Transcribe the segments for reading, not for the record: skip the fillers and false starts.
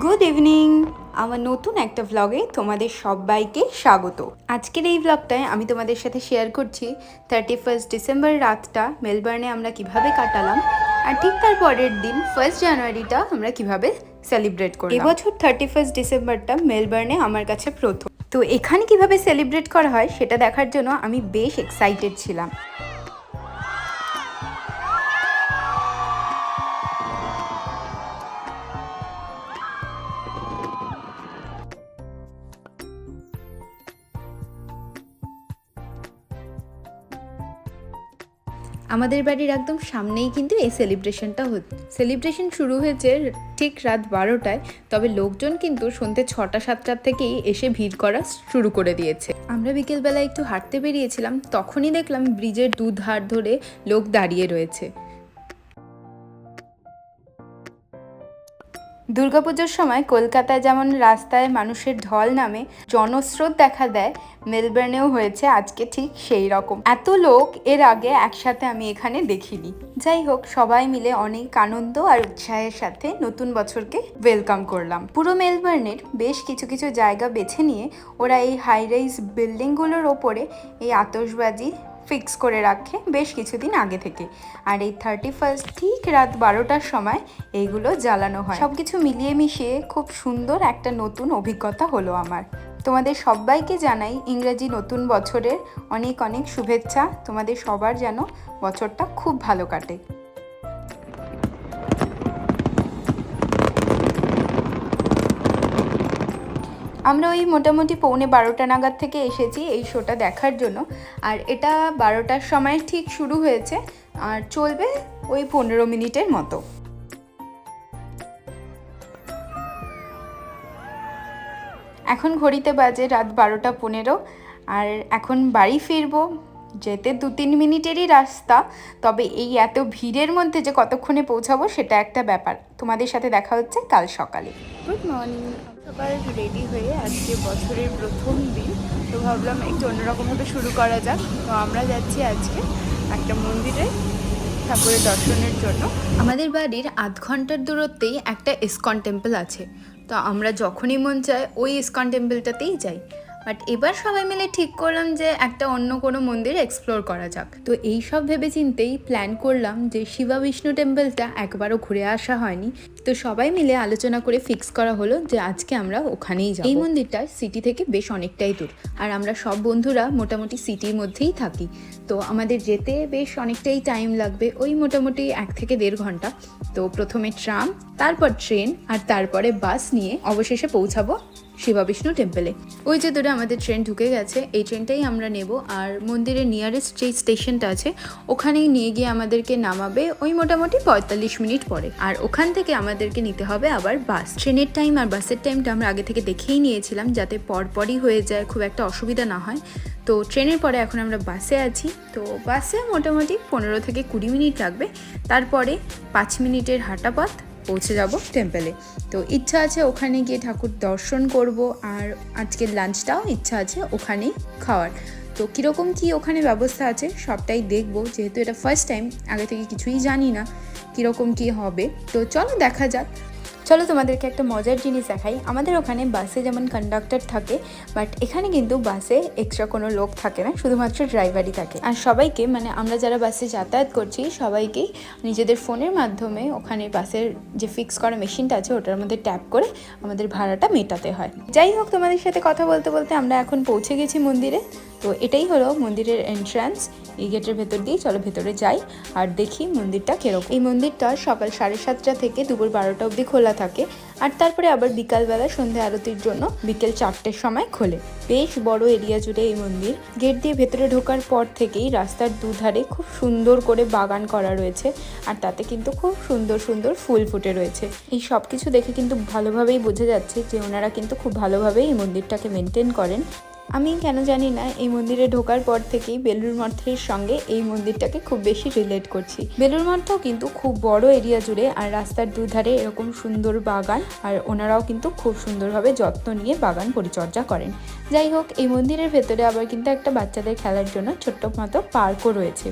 Good evening. আমার নতুন একটা ভ্লগে তোমাদের সবাইকে স্বাগত। আজকের এই ভ্লগটায় আমি তোমাদের সাথে শেয়ার করছি 31 ডিসেম্বর রাতটা মেলবার্নে আমরা কিভাবে কাটালাম, আর ঠিক তার পরের দিন 1 জানুয়ারিটা আমরা কিভাবে সেলিব্রেট করলাম। এবছর 31 ডিসেম্বরটা মেলবার্নে আমার কাছে প্রথম, তো এখানে কিভাবে সেলিব্রেট করা হয় সেটা দেখার জন্য আমি বেশ এক্সাইটেড ছিলাম। আমাদের বাড়ির একদম সামনেই কিন্তু এই সেলিব্রেশনটা সেলিব্রেশন শুরু হয়েছে ঠিক রাত 12টায়, তবে লোকজন কিন্তু সন্ধ্যে 6টা-7টার থেকেই এসে ভিড় করা শুরু করে দিয়েছে। আমরা বিকেলবেলা একটু হাঁটতে বেরিয়েছিলাম, তখনই দেখলাম ব্রিজের দুধার ধরে লোক দাঁড়িয়ে রয়েছে। দুর্গাপুজোর সময় কলকাতায় যেমন রাস্তায় মানুষের ঢল নামে, জনস্রোত দেখা দেয়, মেলবার্নেও হয়েছে আজকে ঠিক সেই রকম। এত লোক এর আগে একসাথে আমি এখানে দেখিনি। যাই হোক, সবাই মিলে অনেক আনন্দ আর উৎসাহের সাথে নতুন বছরকে ওয়েলকাম করলাম। পুরো মেলবার্নের বেশ কিছু কিছু জায়গা বেছে নিয়ে ওরা এই হাই রাইজ বিল্ডিংগুলোর ওপরে এই আতশবাজি ফিক্স করে রাখে বেশ কিছুদিন আগে থেকে, আর এই 31 ঠিক রাত 12টার সময় এইগুলো জ্বালানো হয়। সব কিছু মিলিয়ে মিশিয়ে খুব সুন্দর একটা নতুন অভিজ্ঞতা হলো আমার। তোমাদের সবাইকে জানাই ইংরেজি নতুন বছরের অনেক অনেক শুভেচ্ছা। তোমাদের সবার যেন বছরটা খুব ভালো কাটে। আমরা ওই মোটামুটি 11:15 নাগাদ থেকে এসেছি এই শোটা দেখার জন্য, আর এটা 12টার সময় ঠিক শুরু হয়েছে আর চলবে ওই 15 মিনিটের মতো। এখন ঘড়িতে বাজে রাত 12:15, আর এখন বাড়ি ফিরবো। যেতে 2-3 মিনিটেরই রাস্তা, তবে এই এত ভিড়ের মধ্যে যে কতক্ষণে পৌঁছাবো সেটা একটা ব্যাপার। তোমাদের সাথে দেখা হচ্ছে কাল সকালে। Good morning. সকাল রেডি হয়ে আজকে বছরের প্রথম দিন, তো ভাবলাম একটু অন্যরকমভাবে শুরু করা যাক। তো আমরা যাচ্ছি আজকে একটা মন্দিরে ঠাকুরের দর্শনের জন্য। আমাদের বাড়ির আধ ঘন্টার দূরত্বেই একটা ইসকন টেম্পল আছে, তো আমরা যখনই মন চায় ওই ইসকন টেম্পলটাতেই যাই। বাট এবার সবাই মিলে ঠিক করলাম যে একটা অন্য কোনো মন্দির এক্সপ্লোর করা যাক। তো এই সব ভেবে চিন্তেই প্ল্যান করলাম যে শিবা বিষ্ণু টেম্পলটা একবারও ঘুরে আসা হয়নি, তো সবাই মিলে আলোচনা করে ফিক্স করা হলো যে আজকে আমরা ওখানেই যাব। এই মন্দিরটা সিটি থেকে বেশ অনেকটাই দূর, আর আমরা সব বন্ধুরা মোটামুটি সিটির মধ্যেই থাকি, তো আমাদের যেতে বেশ অনেকটাই টাইম লাগবে, ওই মোটামুটি 1 থেকে 1.5 ঘন্টা। তো প্রথমে ট্রাম, তারপর ট্রেন, আর তারপরে বাস নিয়ে অবশেষে পৌঁছাবো শিবা বিষ্ণু টেম্পলে। ওই যে দূরে আমাদের ট্রেন ঢুকে গেছে, এই ট্রেনটাই আমরা নেব, আর মন্দিরের নিয়ারেস্ট যে স্টেশনটা আছে ওখানেই নিয়ে গিয়ে আমাদেরকে নামাবে ওই মোটামুটি 45 মিনিট পরে, আর ওখান থেকে আমাদেরকে নিতে হবে আবার বাস। ট্রেনের টাইম আর বাসের টাইমটা আমরা আগে থেকে দেখেই নিয়েছিলাম যাতে পরপরই হয়ে যায়, খুব একটা অসুবিধা না হয়। তো ট্রেনের পরে এখন আমরা বাসে আছি, তো বাসে মোটামুটি 15 থেকে 20 মিনিট লাগবে, তারপরে 5 মিনিটের হাঁটা পথ পৌঁছে যাব টেম্পলে। তো ইচ্ছা আছে ওখানে গিয়ে ঠাকুর দর্শন করব, আর আজকের লাঞ্চটাও ইচ্ছা আছে ওখানেই খাওয়ার। তো কীরকম কী ওখানে ব্যবস্থা আছে সবটাই দেখব, যেহেতু এটা ফার্স্ট টাইম, আগে থেকে কিছুই জানি না কীরকম কী হবে। তো চলো দেখা যাক। চলো তোমাদেরকে একটা মজার জিনিস দেখাই। আমাদের ওখানে বাসে যেমন কন্ডাক্টর থাকে, বাট এখানে কিন্তু বাসে এক্সট্রা কোনো লোক থাকে না, শুধুমাত্র ড্রাইভারই থাকে। আর সবাইকে, মানে আমরা যারা বাসে যাতায়াত করছি সবাইকেই নিজেদের ফোনের মাধ্যমে ওখানে বাসের যে ফিক্স করা মেশিনটা আছে ওটার মধ্যে ট্যাপ করে আমাদের ভাড়াটা মেটাতে হয়। যাই হোক, তোমাদের সাথে কথা বলতে বলতে আমরা এখন পৌঁছে গেছি মন্দিরে। তো এটাই হলো মন্দিরের এন্ট্রান্স। এই গেটের ভেতর দিয়ে চলো ভেতরে যাই আর দেখি মন্দিরটা কিরকম। এই মন্দিরটা সকাল 7:30 থেকে দুপুর 12টা অবধি খোলা থাকে, আর তারপরে আবার বিকালবেলা সন্ধ্যা আরতির জন্য বিকেল 4টের সময় খোলে। বেশ বড় এরিয়া জুড়ে এই মন্দির। গেট দিয়ে ভেতরে ঢোকার পর থেকেই রাস্তার দুধারে খুব সুন্দর করে বাগান করা রয়েছে, আর তাতে কিন্তু খুব সুন্দর সুন্দর ফুল ফুটে রয়েছে। এই সব কিছু দেখে কিন্তু ভালোভাবেই বোঝা যাচ্ছে যে ওনারা কিন্তু খুব ভালোভাবেই এই মন্দিরটাকে মেনটেন করেন। আমি কেন জানি না এই মন্দিরে ঢোকার পর থেকেই বেলুড় মঠের সঙ্গে এই মন্দিরটাকে খুব বেশি রিলেট করছি। বেলুড় মঠটাও কিন্তু খুব বড় এরিয়া জুড়ে, আর রাস্তার দুধারে এরকম সুন্দর বাগান, আর ওনারাও কিন্তু খুব সুন্দরভাবে যত্ন নিয়ে বাগান পরিচর্যা করেন। যাই হোক, এই মন্দিরের ভেতরে আবার কিন্তু একটা বাচ্চাদের খেলার জন্য ছোট্ট মতো পার্কও রয়েছে।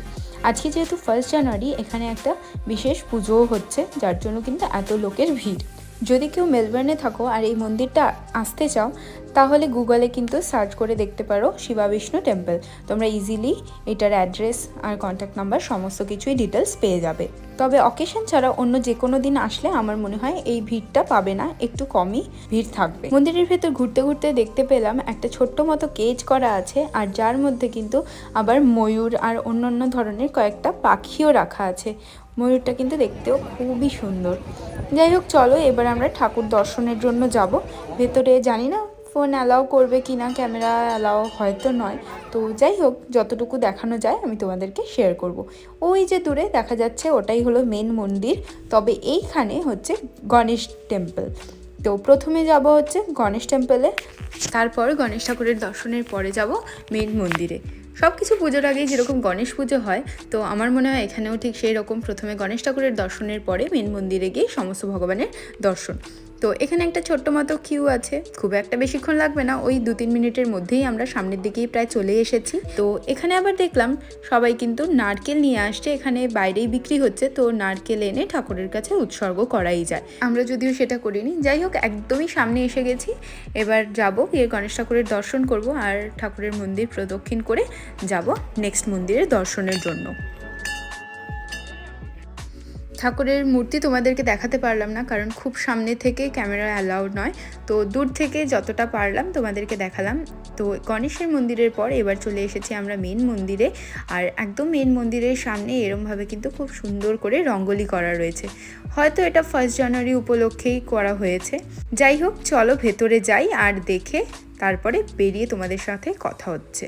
আজকে যেহেতু 1 জানুয়ারি, এখানে একটা বিশেষ পুজোও হচ্ছে, যার জন্য কিন্তু এত লোকের ভিড়। যদি কেউ মেলবোর্নে থাকো আর এই মন্দিরটা আসতে চাও তাহলে গুগলে কিন্তু সার্চ করে দেখতে পারো শিবা বিষ্ণু টেম্পল। তোমরা ইজিলি এটার অ্যাড্রেস আর কন্ট্যাক্ট নাম্বার সমস্ত কিছুই ডিটেলস পেয়ে যাবে। তবে অকেশন ছাড়া অন্য যে কোনো দিন আসলে আমার মনে হয় এই ভিড়টা পাবে না, একটু কমই ভিড় থাকবে। মন্দিরের ভেতর ঘুরতে ঘুরতে দেখতে পেলাম একটা ছোট্ট মতো কেজ করা আছে, আর যার মধ্যে কিন্তু আবার ময়ূর আর অন্যান্য ধরনের কয়েকটা পাখিও রাখা আছে। ময়ূরটা কিন্তু দেখতেও খুবই সুন্দর। যাই হোক, চলো এবার আমরা ঠাকুর দর্শনের জন্য যাব। ভেতরে জানি না ফোন অ্যালাউ করবে কি না, ক্যামেরা অ্যালাউ হয়তো নয়, তো যাই হোক যতটুকু দেখানো যায় আমি তোমাদেরকে শেয়ার করব। ওই যে দূরে দেখা যাচ্ছে ওটাই হলো মেন মন্দির, তবে এইখানে হচ্ছে গণেশ টেম্পল। তো প্রথমে যাব হচ্ছে গণেশ টেম্পলে, তারপর গণেশ ঠাকুরের দর্শনের পরে যাব মেন মন্দিরে। সব কিছু পুজোর আগেই যেরকম গণেশ পুজো হয়, তো আমার মনে হয় এখানেও ঠিক সেই রকম প্রথমে গণেশ ঠাকুরের দর্শনের পরে মেন মন্দিরে গিয়ে সমস্ত ভগবানের দর্শন। তো এখানে একটা ছোট্ট মতো কিউ আছে, খুব একটা বেশিক্ষণ লাগবে না, ওই 2-3 মিনিটের মধ্যেই আমরা সামনের দিকেই প্রায় চলে এসেছি। তো এখানে আবার দেখলাম সবাই কিন্তু নারকেল নিয়ে আসছে, এখানে বাইরেই বিক্রি হচ্ছে, তো নারকেল এনে ঠাকুরের কাছে উৎসর্গ করাই যায়। আমরা যদিও সেটা করিনি। যাই হোক, একদমই সামনে এসে গেছি, এবার যাব গিয়ে গণেশ ঠাকুরের দর্শন করব আর ঠাকুরের মন্দির প্রদক্ষিণ করে যাব নেক্সট মন্দিরের দর্শনের জন্য। ঠাকুরের মূর্তি তোমাদেরকে দেখাতে পারলাম না, কারণ খুব সামনে থেকে ক্যামেরা অ্যালাউড নয়, তো দূর থেকে যতটা পারলাম তোমাদেরকে দেখালাম। তো গণেশের মন্দিরের পর এবার চলে এসেছি আমরা মেন মন্দিরে, আর একদম মেন মন্দিরের সামনে এরমভাবে কিন্তু খুব সুন্দর করে রঙ্গোলি করা রয়েছে। হয়তো এটা 1 জানুয়ারি উপলক্ষেই করা হয়েছে। যাই হোক, চলো ভেতরে যাই আর দেখে তারপরে বেরিয়ে তোমাদের সাথে কথা হচ্ছে।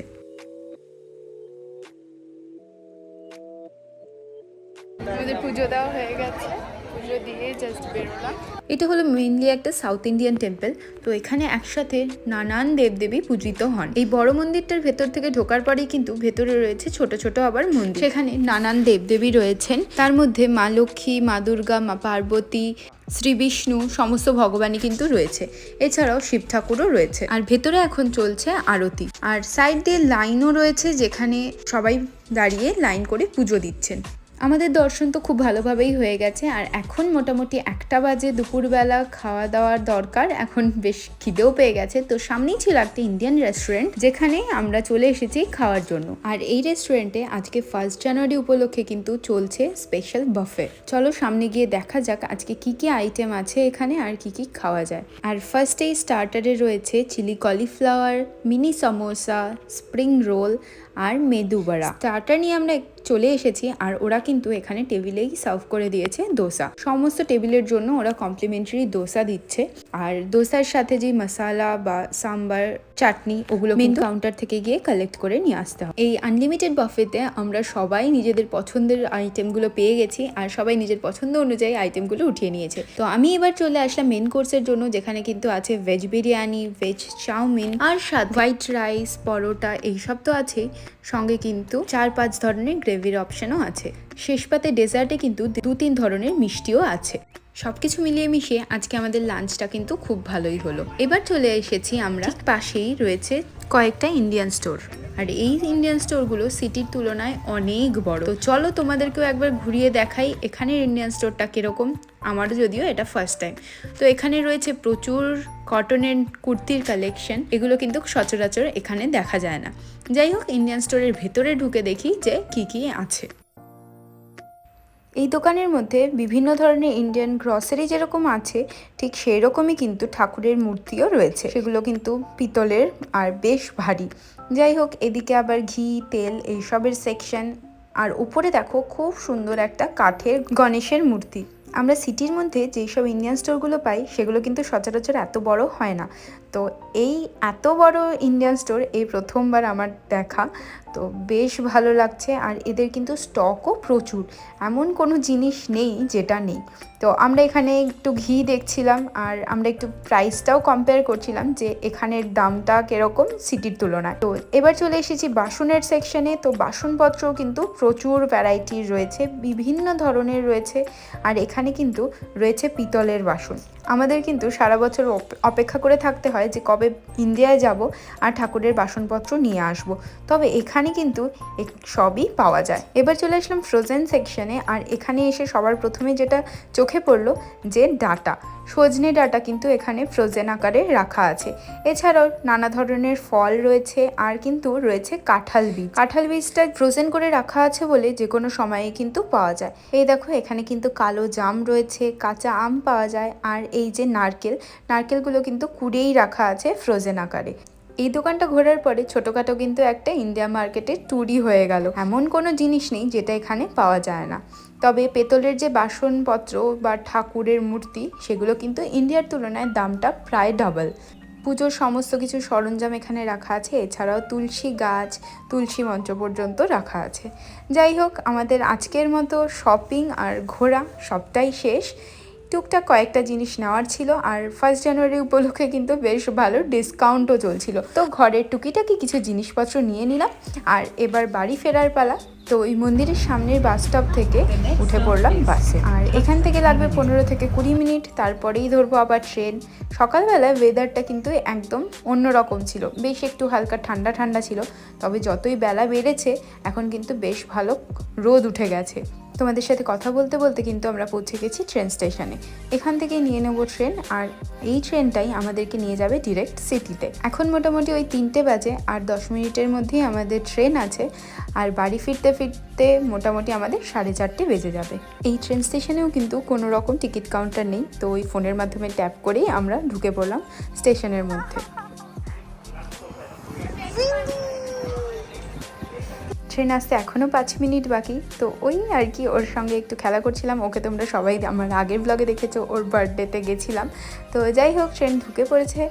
আমাদের পুজো দেওয়া হয়ে গেছে, পুজো দিয়ে জাস্ট বেরোলাম। এটা হলো মেইনলি একটা সাউথ ইন্ডিয়ান টেম্পল, তো এখানে একসাথে নানান দেবদেবী পূজিত হন। এই বড় মন্দিরটার ভেতর থেকে ঢোকার পরেই কিন্তু ভেতরে রয়েছে ছোট ছোট আবার মন্দির, সেখানে নানান দেবদেবী রয়েছেন। তার মধ্যে মা লক্ষ্মী, মা দুর্গা, মা পার্বতী, শ্রী বিষ্ণু সমস্ত ভগবানই কিন্তু রয়েছে। এছাড়াও শিব ঠাকুরও রয়েছে। আর ভেতরে এখন চলছে আরতি, আর সাইড দিয়ে লাইনও রয়েছে যেখানে সবাই দাঁড়িয়ে লাইন করে পুজো দিচ্ছেন। আমাদের দর্শন তো খুব ভালোভাবেই হয়ে গেছে, আর এখন মোটামুটি 1টা বাজে, দুপুরবেলা খাওয়া দাওয়ার দরকার, এখন বেশ খিদেও পেয়ে গেছে। তো সামনেই ছিল একটা ইন্ডিয়ান রেস্টুরেন্ট যেখানে আমরা চলে এসেছি খাওয়ার জন্য। আর এই রেস্টুরেন্টে আজকে 1 জানুয়ারি উপলক্ষে কিন্তু চলছে স্পেশাল বাফে। চলো সামনে গিয়ে দেখা যাক আজকে কি কি আইটেম আছে এখানে আর কি কি খাওয়া যায়। আর ফার্স্টেই স্টার্টারে রয়েছে chilli cauliflower, mini samosa, spring roll আর মেদু বড়া। স্টার্টার নিয়ে আমরা চলে এসেছি, আর ওরা কিন্তু এখানে টেবিলেই সার্ভ করে দিয়েছে দোসা। সমস্ত টেবিলের জন্য ওরা কমপ্লিমেন্টারি দোসা দিচ্ছে, আর দোসার সাথে যে মশালা বা সাম্বার, চাটনি, ওগুলো মেন কাউন্টার থেকে গিয়ে কালেক্ট করে নিয়ে আসতে হবে। এই আনলিমিটেড বাফেতে আমরা সবাই নিজেদের পছন্দের আইটেমগুলো পেয়ে গেছি, আর সবাই নিজের পছন্দ অনুযায়ী আইটেমগুলো উঠিয়ে নিয়েছে। তো আমি এবার চলে আসলাম মেন কোর্সের জন্য, যেখানে কিন্তু আছে ভেজ বিরিয়ানি, ভেজ চাউমিন, আর সাথে হোয়াইট রাইস, পরোটা, এইসব তো আছেই, সঙ্গে কিন্তু 4-5 ধরনের গ্রেভির অপশনও আছে। শেষ পাতে ডেজার্টে কিন্তু 2-3 ধরনের মিষ্টিও আছে। সবকিছু মিলিয়ে মিশিয়ে আজকে আমাদের লাঞ্চটা কিন্তু খুব ভালোই হলো। এবার চলে এসেছি আমরা, পাশেই রয়েছে কয়েকটা ইন্ডিয়ান স্টোর, আর এই ইন্ডিয়ান স্টোরগুলো সিটির তুলনায় অনেক বড়। তো চলো তোমাদেরকেও একবার ঘুরিয়ে দেখাই এখানের ইন্ডিয়ান স্টোরটা কিরকম। আমারও যদিও এটা ফার্স্ট টাইম। তো এখানে রয়েছে প্রচুর কটনের কুর্তির কালেকশন, এগুলো কিন্তু সচরাচর এখানে দেখা যায় না। যাই হোক, ইন্ডিয়ান স্টোরের ভেতরে ঢুকে দেখি যে কি কি আছে। এই দোকানের মধ্যে বিভিন্ন ধরনের ইন্ডিয়ান গ্রসারি যেরকম আছে, ঠিক সেই রকমই কিন্তু ঠাকুরের মূর্তিও রয়েছে। সেগুলো কিন্তু পিতলের আর বেশ ভারী। যাই হোক, এদিকে আবার ঘি, তেল এইসবের সেকশন, আর উপরে দেখো খুব সুন্দর একটা কাঠের গণেশের মূর্তি। আমরা সিটির মধ্যে যেসব ইন্ডিয়ান স্টোরগুলো পাই সেগুলো কিন্তু সচরাচর এত বড় হয় না। তো এই এত বড় ইন্ডিয়ান স্টোর এই প্রথমবার আমার দেখা, তো বেশ ভালো লাগছে। আর এদের কিন্তু স্টকও প্রচুর, এমন কোনো জিনিস নেই যেটা নেই। তো আমরা এখানে একটু ঘি দেখছিলাম, আর আমরা একটু প্রাইসটাও কম্পেয়ার করছিলাম যে এখানের দামটা কীরকম সিটির তুলনায়। তো এবার চলে এসেছি বাসনের সেকশনে। তো বাসনপত্রও কিন্তু প্রচুর ভ্যারাইটির রয়েছে, বিভিন্ন ধরনের রয়েছে, আর এখানে কিন্তু রয়েছে পিতলের বাসন। আমাদের কিন্তু সারা বছর অপেক্ষা করে থাকতে হয় যে কবে ইন্ডিয়ায় যাব আর ঠাকুরের বাসনপত্র নিয়ে আসব। তবে এখানে এখানে কিন্তু সবই পাওয়া যায়। এবার চলে আসলাম ফ্রোজেন সেকশনে, আর এখানে এসে সবার প্রথমে যেটা চোখে পড়লো যে ডাঁটা, সজনে ডাঁটা কিন্তু এখানে ফ্রোজেন আকারে রাখা আছে। এছাড়াও নানা ধরনের ফল রয়েছে, আর কিন্তু রয়েছে কাঁঠাল বীজ। কাঁঠাল বীজটা ফ্রোজেন করে রাখা আছে বলে যে কোনো সময়ে কিন্তু পাওয়া যায়। এই দেখো এখানে কিন্তু কালো জাম রয়েছে, কাঁচা আম পাওয়া যায়, আর এই যে নারকেলগুলো কিন্তু কুড়িয়েই রাখা আছে ফ্রোজেন আকারে। এই দোকানটা ঘোরার পরে ছোটোখাটো কিন্তু একটা ইন্ডিয়া মার্কেটে ট্যুরই হয়ে গেল। এমন কোনো জিনিস নেই যেটা এখানে পাওয়া যায় না। তবে পেতলের যে বাসনপত্র বা ঠাকুরের মূর্তি, সেগুলো কিন্তু ইন্ডিয়ার তুলনায় দামটা প্রায় ডাবল। পুজোর সমস্ত কিছু সরঞ্জাম এখানে রাখা আছে, এছাড়াও তুলসী গাছ, তুলসী মন্ত্র পর্যন্ত রাখা আছে। যাই হোক, আমাদের আজকের মতো শপিং আর ঘোরা সবটাই শেষ। টুকটাক কয়েকটা জিনিস নেওয়ার ছিল, আর 1 জানুয়ারি উপলক্ষে কিন্তু বেশ ভালো ডিসকাউন্টও চলছিল। তো ঘরের টুকিটাকি কিছু জিনিসপত্র নিয়ে নিলাম, আর এবার বাড়ি ফেরার পালা। তো ওই মন্দিরের সামনের বাস স্টপ থেকে উঠে পড়লাম বাসে, আর এখান থেকে লাগবে 15 থেকে 20 মিনিট, তারপরেই ধরবো আবার ট্রেন। সকালবেলায় ওয়েদারটা কিন্তু একদম অন্যরকম ছিল, বেশ একটু হালকা ঠান্ডা ঠান্ডা ছিল। তবে যতই বেলা বেড়েছে এখন কিন্তু বেশ ভালো রোদ উঠে গেছে। তোমাদের সাথে কথা বলতে বলতে কিন্তু আমরা পৌঁছে গেছি ট্রেন স্টেশনে। এখান থেকে নিয়ে নেব ট্রেন, আর এই ট্রেনটাই আমাদেরকে নিয়ে যাবে ডিরেক্ট সিটিতে। এখন মোটামুটি ওই 3টে বাজে, আর 10 মিনিটের মধ্যেই আমাদের ট্রেন আছে, আর বাড়ি ফিরতে ফিরতে মোটামুটি আমাদের 4:30 বেজে যাবে। এই ট্রেন স্টেশনেও কিন্তু কোনো রকম টিকিট কাউন্টার নেই, তো ওই ফোনের মাধ্যমে ট্যাপ করেই আমরা ঢুকে পড়লাম স্টেশনের মধ্যে। ট্রেন আসতে এখনও 5 মিনিট বাকি, তো ওই আর কি ওর সঙ্গে একটু খেলা করছিলাম। ওকে তোমরা সবাই আমার আগের ব্লগে দেখেছো, ওর বার্থডেতে গেছিলাম। তো যাই হোক, ট্রেন ঢুকে পড়েছে,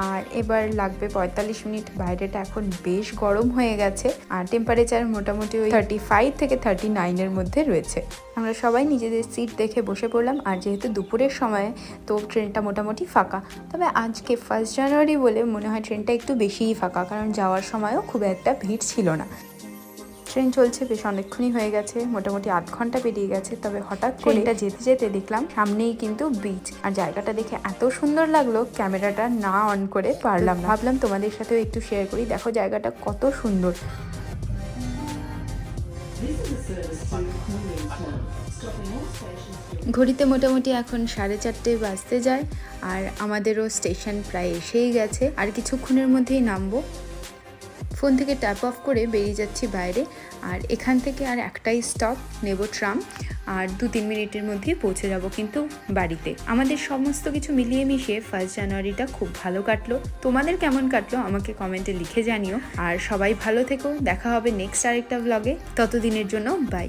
আর এবার লাগবে 45 মিনিট। বাইরেটা এখন বেশ গরম হয়ে গেছে, আর টেম্পারেচার মোটামুটি ওই 35 থেকে 39-এর মধ্যে রয়েছে। আমরা সবাই নিজেদের সিট দেখে বসে পড়লাম, আর যেহেতু দুপুরের সময়, তো ট্রেনটা মোটামুটি ফাঁকা। তবে আজকে 1 জানুয়ারি বলে মনে হয় ট্রেনটা একটু বেশিই ফাঁকা, কারণ যাওয়ার সময়ও খুব একটা ভিড় ছিল না। ট্রেন চলছে বেশ অনেকক্ষণই হয়ে গেছে, মোটামুটি 8 ঘন্টা পেরিয়ে গেছে। তবে হঠাৎ করে এটা যেতে যেতে দেখলাম সামনেই কিন্তু বিচ, আর জায়গাটা দেখে এত সুন্দর লাগলো ক্যামেরাটা না অন করে পারলাম না। ভাবলাম তোমাদের সাথেও একটু শেয়ার করি, দেখো জায়গাটা কত সুন্দর। ঘড়িতে মোটামুটি এখন 4:30 বাজতে যায়, আর আমাদেরও স্টেশন প্রায় এসেই গেছে, আর কিছুক্ষণের মধ্যেই নামবো। ফোন থেকে ট্যাপ অফ করে বেরিয়ে যাচ্ছি বাইরে, আর এখান থেকে আর একটাই স্টপ নেব ট্রাম, আর 2-3 মিনিটের মধ্যেই পৌঁছে যাব কিন্তু বাড়িতে। আমাদের সমস্ত কিছু মিলিয়ে মিশিয়ে 1 জানুয়ারিটা খুব ভালো কাটলো। তোমাদের কেমন কাটলো আমাকে কমেন্টে লিখে জানিও, আর সবাই ভালো থেকো। দেখা হবে নেক্সট আরেকটা ব্লগে, ততদিনের জন্য বাই।